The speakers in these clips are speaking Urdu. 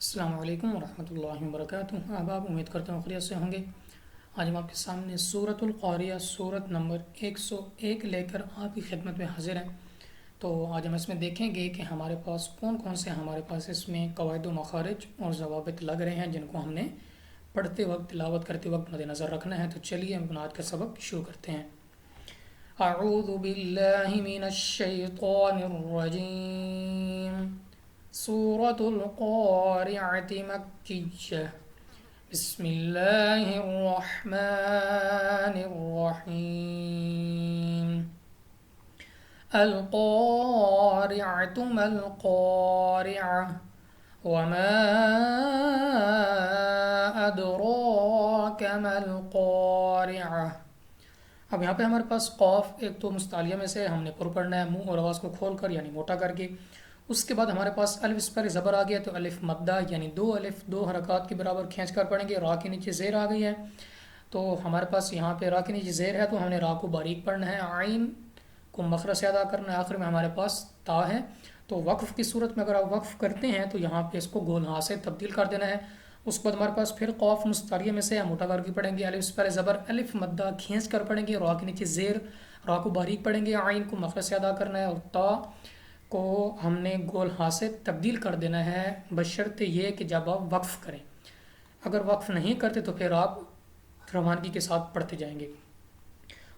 السلام علیکم ورحمۃ اللہ وبرکاتہ۔ احباب، امید کرتا ہوں خیریت سے ہوں گے۔ آج ہم آپ کے سامنے سورۃ القاریہ سورت نمبر 101 لے کر آپ کی خدمت میں حاضر ہیں۔ تو آج ہم اس میں دیکھیں گے کہ ہمارے پاس کون کون سے ہمارے پاس اس میں قواعد و مخارج اور ضوابط لگ رہے ہیں جن کو ہم نے پڑھتے وقت تلاوت کرتے وقت مد نظر رکھنا ہے۔ تو چلیے ہم آج کا سبق شروع کرتے ہیں۔ اعوذ باللہ من الشیطان الرجیم۔ سورة القارعة مكية۔ بسم الله الرحمن الرحيم۔ القارعة ما القارعة وما أدراك ما القارعة۔ اب یہاں پہ ہمارے پاس قاف ایک تو مستعلیہ میں سے ہم نے پر پڑھنا ہے منہ اور آواز کو کھول کر یعنی موٹا کر کے۔ اس کے بعد ہمارے پاس الف اس پر زبر آ گیا تو الف مدہ یعنی دو الف دو حرکات کے برابر کھینچ کر پڑھیں گے۔ را کے نیچے زیر آ گئی ہے تو ہمارے پاس یہاں پہ را کے نیچے زیر ہے تو ہم نے را کو باریک پڑھنا ہے، عین کو مخرج سے ادا کرنا ہے، آخر میں ہمارے پاس تا ہے۔ تو وقف کی صورت میں اگر آپ وقف کرتے ہیں تو یہاں پہ اس کو گول ہاں سے تبدیل کر دینا ہے۔ اس کے بعد ہمارے پاس پھر قاف مستعلیہ میں سے موٹا کر کے پڑھیں گے، الف پر زبر الف مدہ کھینچ کر پڑھیں گے، را کے نیچے زیر، را کو باریک پڑھیں گے، عین کو مخرج سے ادا کرنا ہے، اور تا کو ہم نے گول ہاں سے تبدیل کر دینا ہے بشرط یہ کہ جب آپ وقف کریں۔ اگر وقف نہیں کرتے تو پھر آپ روانگی کے ساتھ پڑھتے جائیں گے۔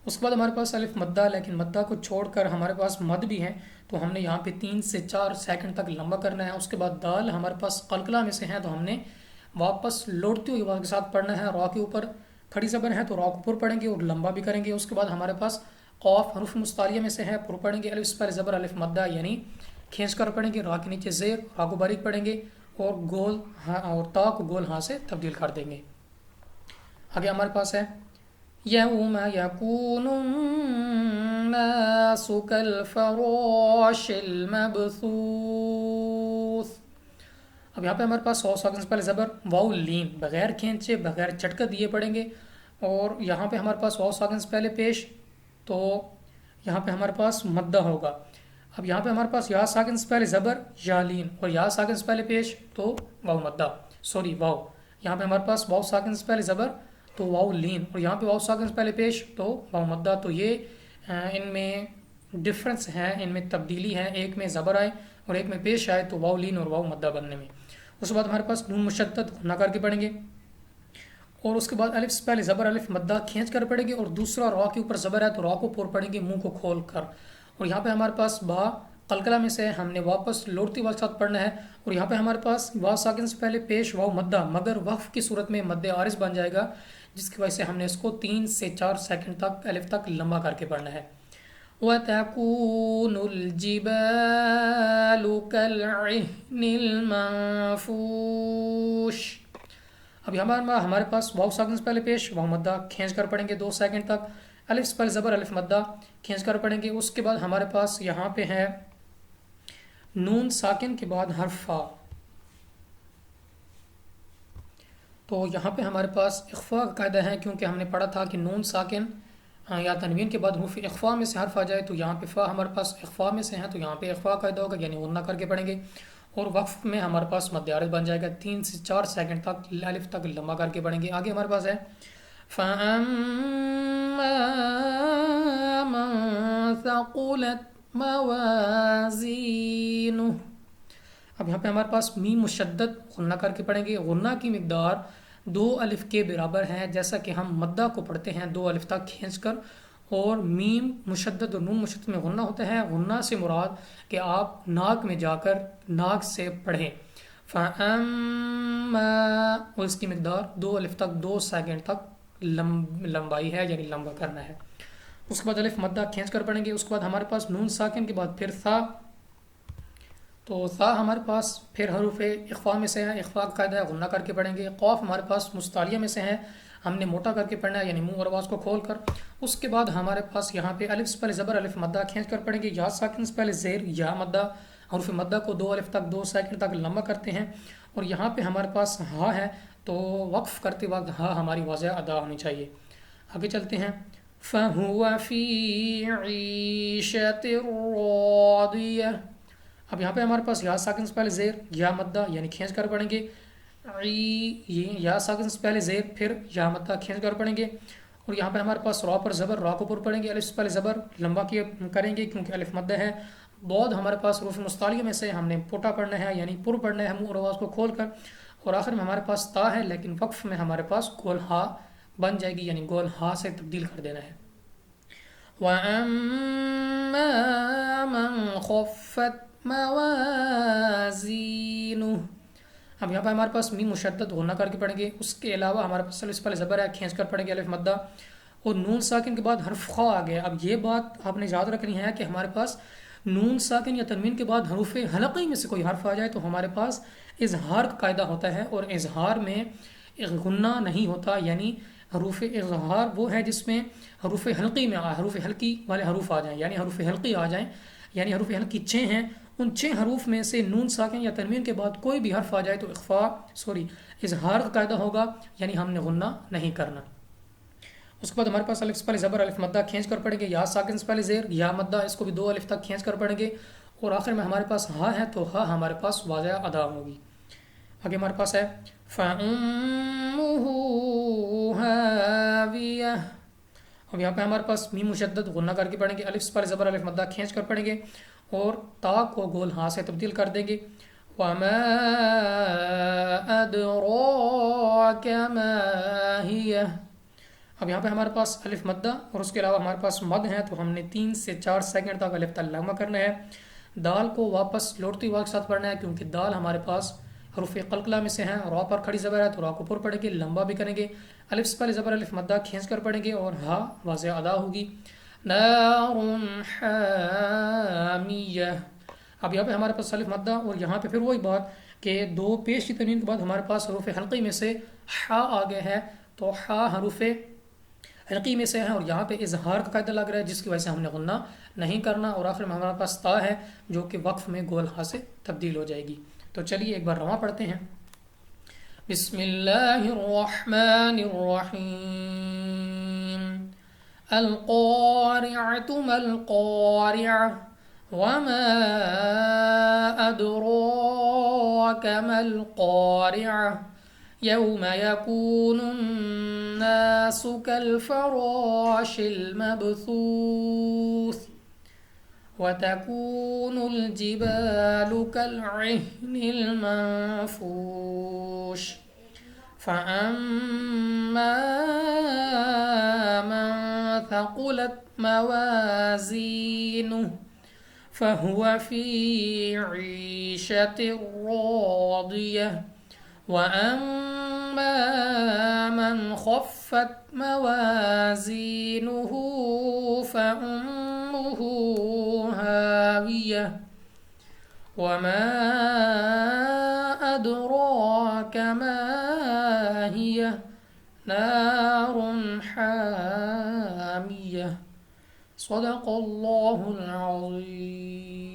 اس کے بعد ہمارے پاس الف مدہ، لیکن مدہ کو چھوڑ کر ہمارے پاس مد بھی ہے تو ہم نے یہاں پہ 3 سے 4 سیکنڈ تک لمبا کرنا ہے۔ اس کے بعد دال ہمارے پاس قلقلہ میں سے ہے تو ہم نے واپس لوٹتے ہوئے آواز کے ساتھ پڑھنا ہے۔ را کے اوپر کھڑی زبر ہے تو را کو پر پڑھیں گے اور لمبا بھی کریں گے۔ اس کے بعد ہمارے پاس قاف حروف مستعلیہ میں سے ہے، پر پڑھیں گے، الف پر زبر الف مدہ یعنی کھینچ کر پڑھیں گے، را کے نیچے زیر، را کو باریک پڑھیں گے اور گول اور تا کو گول ہاں سے تبدیل کر دیں گے۔ آگے ہمارے پاس ہے یوم یکون الناس کالفراش المبثوث۔ اب یہاں پہ ہمارے پاس 100 سیکنڈ پہلے زبر واو لین بغیر کھینچے بغیر چٹکا دیے پڑھیں گے، اور یہاں پہ ہمارے پاس 100 سیکنڈ پہلے پیش تو یہاں پہ ہمارے پاس مدہ ہوگا۔ اب یہاں پہ ہمارے پاس یا ساکن سے پہلے زبر یا لین اور یا ساکن سے پہلے پیش تو واو مدہ، سوری واو، یہاں پہ ہمارے پاس واو ساکن سے پہلے زبر تو واو لین اور یہاں پہ واو ساکن سے پہلے پیش تو واو مدہ۔ تو یہ ان میں ڈفرنس ہے، ان میں تبدیلی ہے، ایک میں زبر آئے اور ایک میں پیش آئے تو واو لین اور واو مدہ بننے میں۔ اس کے بعد ہمارے پاس نون مشدد نہ کر کے پڑھیں گے، اور اس کے بعد الف سے پہلے زبر الف مدہ کھینچ کر پڑھیں گے، اور دوسرا را کے اوپر زبر ہے تو را کو پر پڑھیں گے منہ کو کھول کر، اور یہاں پہ ہمارے پاس با قلقلہ میں سے ہم نے واپس لوٹتی واو کے ساتھ پڑھنا ہے، اور یہاں پہ ہمارے پاس واو ساکن سے پہلے پیش واو مدہ مگر وقف کی صورت میں مد عارض بن جائے گا، جس کی وجہ سے ہم نے اس کو 3 سے 4 سیکنڈ تک الف تک لمبا کر کے پڑھنا ہے۔ وَتَكُونُ الْجِبَالُ كَالْعِهْنِ الْمَنفُوشِ۔ اب ہمارے پاس واو ساکن سے پہلے پیش واو مدہ کھینچ کر پڑھیں گے 2 سیکنڈ تک، الف سے پہلے زبر الف مدہ کھینچ کر پڑھیں گے۔ اس کے بعد ہمارے پاس یہاں پہ ہے نون ساکن کے بعد حرف فا، تو یہاں پہ ہمارے پاس اخفاء کا قاعدہ ہے، کیونکہ ہم نے پڑھا تھا کہ نون ساکن یا تنوین کے بعد حروف اخفاء میں سے حرف آ جائے تو یہاں پہ فا ہمارے پاس اخفاء میں سے ہے تو یہاں پہ اخفاء قاعدہ ہوگا یعنی غنہ کر کے پڑھیں گے، اور وقف میں ہمارے پاس مد عارض بن جائے گا، 3 سے 4 سیکنڈ تک الف تک لمبا کر کے پڑھیں گے۔ آگے ہمارے پاس ہے فَأَمَّا مَن ثَقُلَتْ مَوَازِينُهُ۔ اب یہاں پہ ہمارے پاس میم مشدد غنہ کر کے پڑھیں گے، غنہ کی مقدار 2 الف کے برابر ہے، جیسا کہ ہم مدہ کو پڑھتے ہیں 2 الف تک کھینچ کر، اور میم مشدد اور نون مشدد میں غنہ ہوتا ہے۔ غنہ سے مراد کہ آپ ناک میں جا کر ناک سے پڑھیں، فَأَمَّا، اور اس کی مقدار 2 الف تک 2 سیکنڈ تک لمبائی ہے یعنی لمبا کرنا ہے۔ اس کے بعد الف مدہ کھینچ کر پڑھیں گے۔ اس کے بعد ہمارے پاس نون ساکن کے بعد پھر ثا، تو ثا ہمارے پاس پھر حروف اخفاء میں سے ہے، اخفاء کا قاعدہ ہے غنہ کر کے پڑھیں گے۔ قاف ہمارے پاس مستعلیہ میں سے ہے، ہم نے موٹا کر کے پڑھنا ہے یعنی منہ اور آواز کو کھول کر۔ اس کے بعد ہمارے پاس یہاں پہ الف سے پہلے زبر الف مدہ کھینچ کر پڑھیں گے، یا ساکن سے پہلے زیر یا مدہ، حروف مدہ کو 2 الف تک 2 سیکنڈ تک لمبا کرتے ہیں، اور یہاں پہ ہمارے پاس ہا ہے تو وقف کرتے وقت ہا ہماری واضح ادا ہونی چاہیے۔ آگے چلتے ہیں فَهُوَ فِي عِيشَةٍ رَاضِيَةٍ۔ اب یہاں پہ ہمارے پاس یا ساکن سے پہلے زیر یا مدہ یعنی کھینچ کر پڑھیں گے، یہ یا ساکن سے پہلے زیر پھر یا مدہ کھینچ کر پڑھیں گے، اور یہاں پہ ہمارے پاس را پر زبر، را کو پر پڑھیں گے، الف سے پہلے زبر لمبا کیے کریں گے کیونکہ الف مدہ ہے۔ بعد ہمارے پاس حروف مستعلیہ میں سے ہم نے پوٹا پڑھنا ہے یعنی پر پڑھنا ہے منہ اور آواز کو کھول کر، اور آخر میں ہمارے پاس تا ہے لیکن وقف میں ہمارے پاس گول ہا بن جائے گی یعنی گول ہا سے تبدیل کر دینا ہے۔ وَأَمَّا مَنْ خَفَّتْ مَوَازِينُهُ، اب یہاں پہ ہمارے پاس میم مشدد غنہ کر کے پڑھیں گے، اس کے علاوہ ہمارے پاس الف سے پہلے زبر ہے کھینچ کر پڑھیں گے الف مدہ، اور نون ساکن کے بعد حرف خا آ گیا۔ اب یہ بات آپ نے یاد رکھنی ہے کہ ہمارے پاس نون ساکن یا تنوین کے بعد حروف حلقی میں سے کوئی حرف آ جائے تو ہمارے پاس اظہار کا قاعدہ ہوتا ہے، اور اظہار میں غنہ نہیں ہوتا، یعنی حروف اظہار وہ ہے جس میں حروف حلقی میں حروف حلقی والے حروف آ جائیں، یعنی حروف حلقی آ جائیں، یعنی حروف حلقی 6 ہیں، ان 6 حروف میں سے نون ساکن یا تنوین کے بعد کوئی بھی حرف آ جائے تو اظہار کا قاعدہ ہوگا، یعنی ہم نے غنہ نہیں کرنا۔ اس کے بعد ہمارے پاس الف سے پہلے زبر الف مدہ کھینچ کر پڑھیں گے، یا ساکن سے پہلے زیر یا مدہ، اس کو بھی 2 الف تک کھینچ کر پڑھیں گے، اور آخر میں ہمارے پاس ہا ہے تو ہا ہمارے پاس واضح ادا ہوگی۔ آگے ہمارے پاس ہے فَأُمُّهُ هَاوِيَةٌ، اب یہاں پہ ہمارے پاس میم مشدد غنہ کر کے پڑھیں گے، الف سے پہلے زبر الف مدہ کھینچ کر پڑھیں گے، اور تا کو گول ہاں سے تبدیل کر دیں گے۔ وَمَا أَدْرَاكَ مَا هِيَهْ، اب یہاں پہ ہمارے پاس الف مدہ اور اس کے علاوہ ہمارے پاس مد ہے تو ہم نے 3 سے 4 سیکنڈ تک الف تک لغمہ کرنا ہے۔ دال کو واپس لوٹتی ہوا کے ساتھ پڑھنا ہے کیونکہ دال ہمارے پاس حروف قلقلہ میں سے ہیں، را پر کھڑی زبر ہے تو را کو پر پڑھیں گے، لمبا بھی کریں گے، الف سے پہلے زبر الف مدہ کھینچ کر پڑھیں گے اور ہا واضح ادا ہوگی۔ نار حامیہ، اب یہاں پہ ہمارے پاس الف مدہ، اور یہاں پہ پھر وہی بات کہ 2 پیش کی تنوین کے بعد ہمارے پاس حروف حلقی میں سے ہا آگے ہے تو ہا حروف حلقی میں سے ہے، اور یہاں پہ اظہار کا قاعدہ لگ رہا ہے جس کی وجہ سے ہم نے غنہ نہیں کرنا، اور آخر میں ہمارے پاس تا ہے جو کہ وقف میں گول ہا سے تبدیل ہو جائے گی۔ تو چلیے ایک بار رواں پڑھتے ہیں۔ بسم اللہ الرحمن الرحیم، القارعۃ ما القارعۃ وما ادراک ما القارعۃ یوم یکون الناس کالفراش المبثوث وتكون الجبال كالعهن المنفوش فأما من ثقلت موازينه فهو في عيشة راضية وأما من خفت موازينه فأمه هاوية وما أدراك ما هي نار حامية صدق الله العظيم۔